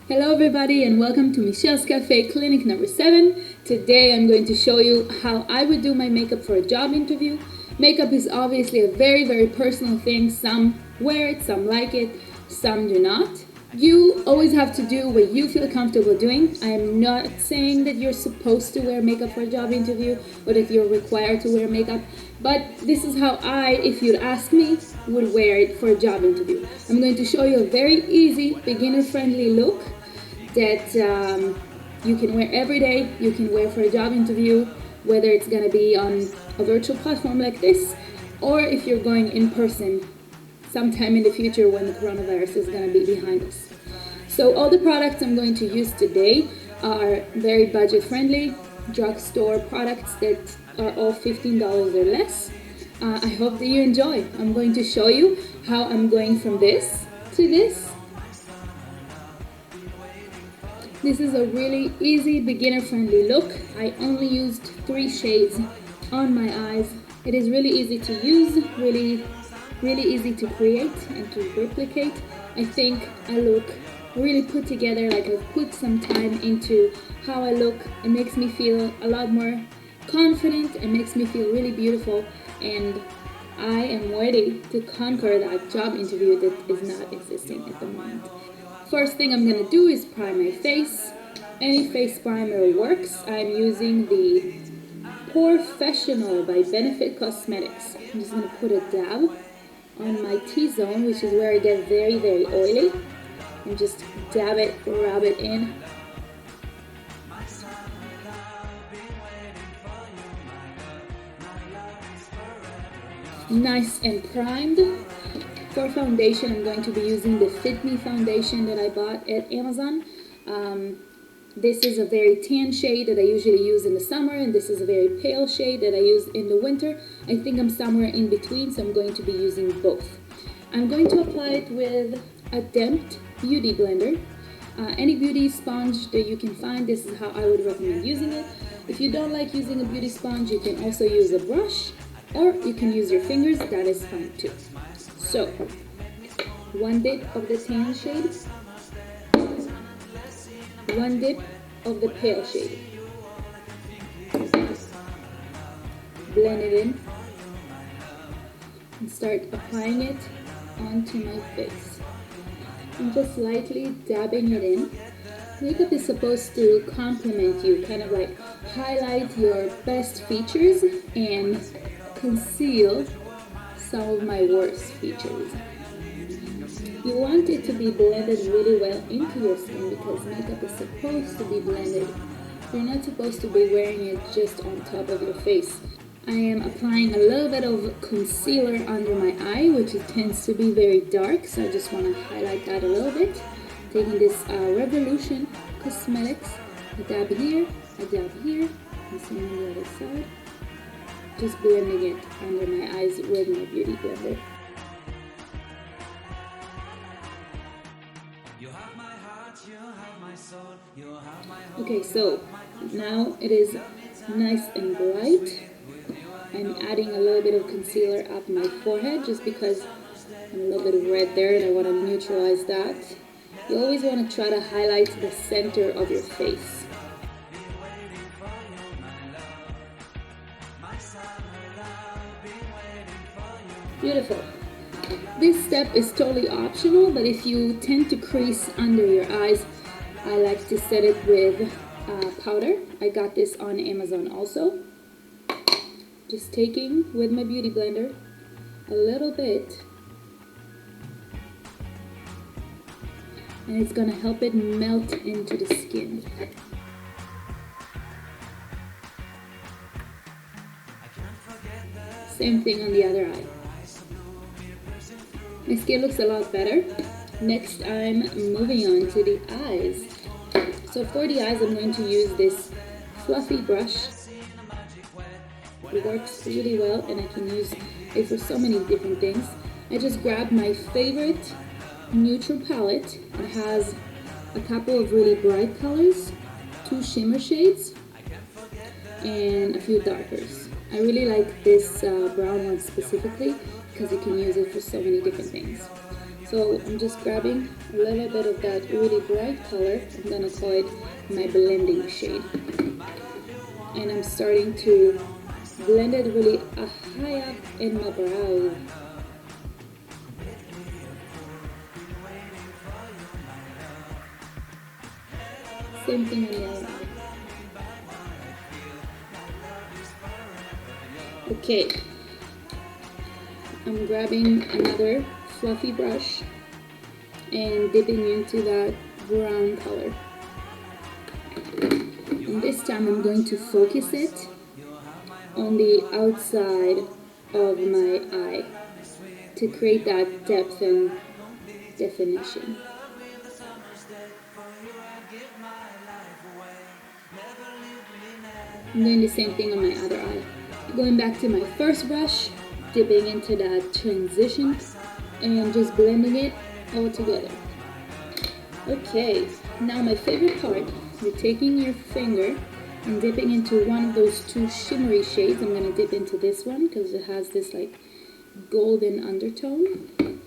Hello everybody and welcome to Michal's Cafe Clinic number 7. Today I'm going to show you how I would do my makeup for a job interview. Makeup is obviously a very personal thing. Some wear it, some like it, some do not. You always have to do what you feel comfortable doing. I am not saying that you're supposed to wear makeup for a job interview or that you're required to wear makeup, but this is how I, if you'd ask me, would wear it for a job interview. I'm going to show you a very easy, beginner-friendly look that you can wear every day, you can wear for a job interview, whether it's going to be on a virtual platform like this, or if you're going in person sometime in the future when the coronavirus is going to be behind us. So all the products I'm going to use today are very budget friendly, drugstore products that are all $15 or less. I hope that you enjoy. I'm going to show you how I'm going from this to this. This is a really easy beginner-friendly look. I only used 3 shades on my eyes. It is really easy to use, really easy to create and to replicate. I think I look really put together, like I've put some time into how I look. It makes me feel a lot more confident. It makes me feel really beautiful, and I am ready to conquer that job interview that is not existing at the moment. First thing I'm going to do is prime my face. Any face primer works. I'm using the Professional by Benefit Cosmetics. I'm just going to put a dab on my T-zone, which is where I get very oily, and just dab it, rub it in. Nice and primed. For foundation, I'm going to be using the Fit Me foundation that I bought at Amazon. This is a very tan shade that I usually use in the summer, and this is a very pale shade that I use in the winter. I think I'm somewhere in between, so I'm going to be using both. I'm going to apply it with a Demped beauty blender. Any beauty sponge that you can find, this is how I would recommend using it. If you don't like using a beauty sponge, you can also use a brush, or you can use your fingers, that is fine too. So, 1 dip of the tan shade, 1 dip of the pale shade. Blend it in and start applying it onto my face. I'm just lightly dabbing it in. Makeup is supposed to complement you, kind of like highlight your best features and conceal some of my worst features. You want it to be blended really well into your skin because makeup is supposed to be blended. You're not supposed to be wearing it just on top of your face. I am applying a little bit of concealer under my eye, which it tends to be very dark, so I just want to highlight that a little bit. Taking this Revolution Cosmetics, a dab here, and same on the other side. Just blending it under my eyes with my beauty blender. Okay, so now it is nice and bright. I'm adding a little bit of concealer up my forehead just because I'm a little bit red there and I want to neutralize that. You always want to try to highlight the center of your face. Beautiful. This step is totally optional, but if you tend to crease under your eyes, I like to set it with powder. I got this on Amazon also. Just taking with my beauty blender a little bit, and it's gonna help it melt into the skin. Same thing on the other eye. My skin looks a lot better. Next, I'm moving on to the eyes. So for the eyes, I'm going to use this fluffy brush. It works really well, and I can use it for so many different things. I just grabbed my favorite neutral palette. It has a couple of really bright colors, 2 shimmer shades, and a few darkers. I really like this brown one specifically because you can use it for so many different things. So I'm just grabbing a little bit of that really bright color. I'm gonna call it my blending shade. And I'm starting to blend it really high up in my brow. Same thing on the other eye. Okay, I'm grabbing another fluffy brush and dipping into that brown color. And this time I'm going to focus it on the outside of my eye to create that depth and definition. I'm doing the same thing on my other eye. Going back to my first brush, dipping into that transition and just blending it all together. Okay, now my favorite part, you're taking your finger and dipping into one of those two shimmery shades. I'm gonna dip into this one because it has this like golden undertone.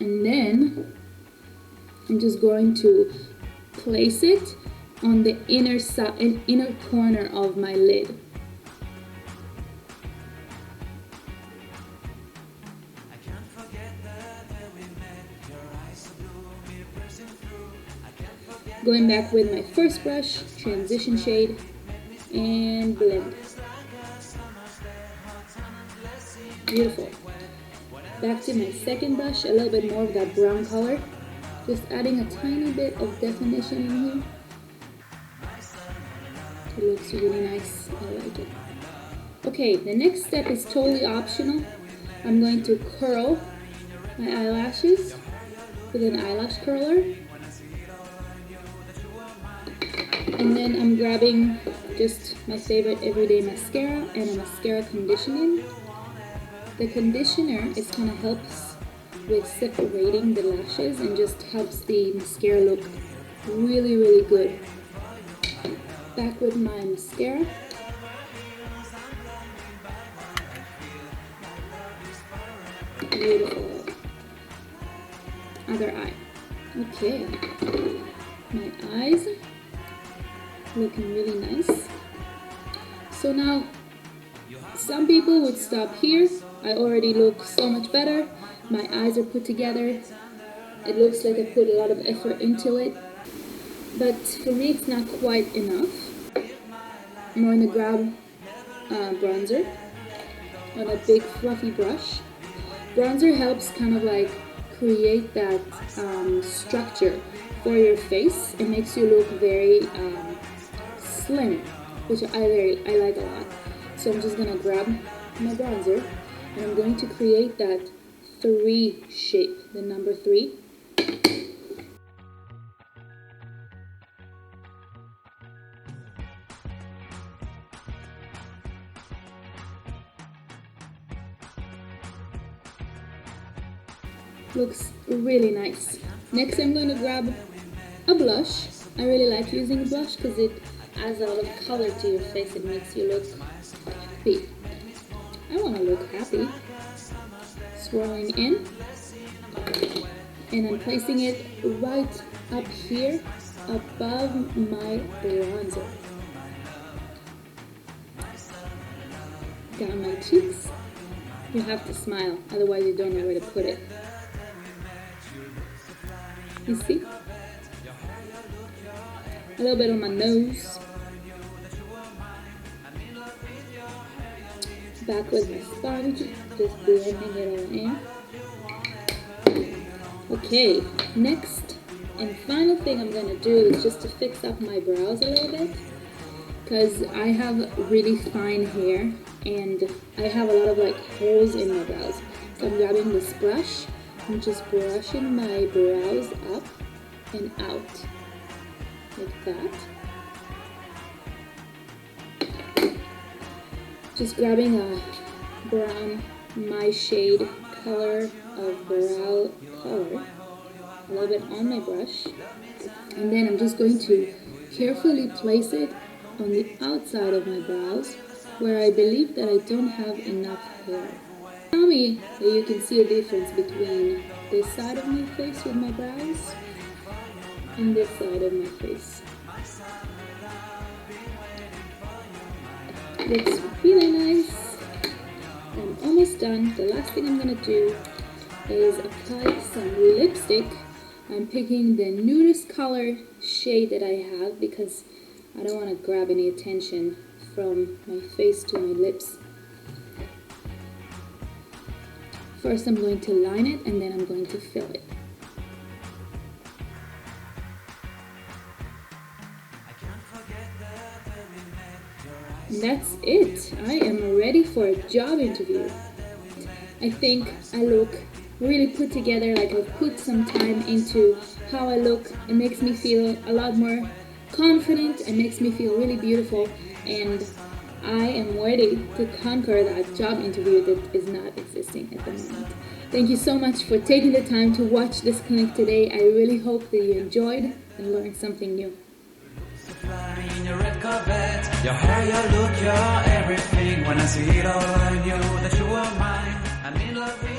And then I'm just going to place it on the inner corner of my lid. Going back with my first brush, transition shade, and blend. Beautiful. Back to my second brush, a little bit more of that brown color. Just adding a tiny bit of definition in here. It looks really nice, I like it. Okay, the next step is totally optional. I'm going to curl my eyelashes with an eyelash curler. And then I'm grabbing just my favorite everyday mascara and a mascara conditioning. The conditioner is kind of helps with separating the lashes and just helps the mascara look really, really good. Back with my mascara. Beautiful. Other eye. Okay. My eyes. Looking really nice. So now, some people would stop here. I already look so much better. My eyes are put together. It looks like I put a lot of effort into it. But for me, it's not quite enough. I'm going to grab bronzer on a big fluffy brush. Bronzer helps kind of like create that structure for your face. It makes you look very slim, which I like a lot. So I'm just gonna grab my bronzer and I'm going to create that 3 shape, the number 3. Looks really nice. Next I'm going to grab a blush. I really like using blush because it adds a lot of color to your face. It makes you look happy. I want to look happy. Swirling in. And I'm placing it right up here above my bronzer. Down my cheeks. You have to smile, otherwise you don't know where to put it. You see? A little bit on my nose. Back with my sponge, just blending it all in. Okay, next and final thing I'm gonna do is just to fix up my brows a little bit, because I have really fine hair and I have a lot of like holes in my brows. So I'm grabbing this brush and just brushing my brows up and out like that. Just grabbing a brown, my shade color of brow color, a little bit on my brush, and then I'm just going to carefully place it on the outside of my brows where I believe that I don't have enough hair. Tell me that you can see a difference between this side of my face with my brows and this side of my face. Looks really nice. I'm almost done. The last thing I'm gonna do is apply some lipstick. I'm picking the nudist color shade that I have because I don't want to grab any attention from my face to my lips. First I'm going to line it and then I'm going to fill it. And that's it. I am ready for a job interview. I think I look really put together, like I've put some time into how I look. It makes me feel a lot more confident. It makes me feel really beautiful, and I am ready to conquer that job interview that is not existing at the moment. Thank you so much for taking the time to watch this clinic today. I really hope that you enjoyed and learned something new. In your red carpet, your hair, your look, your everything. When I see it all, I knew that you were mine. I'm in love with you.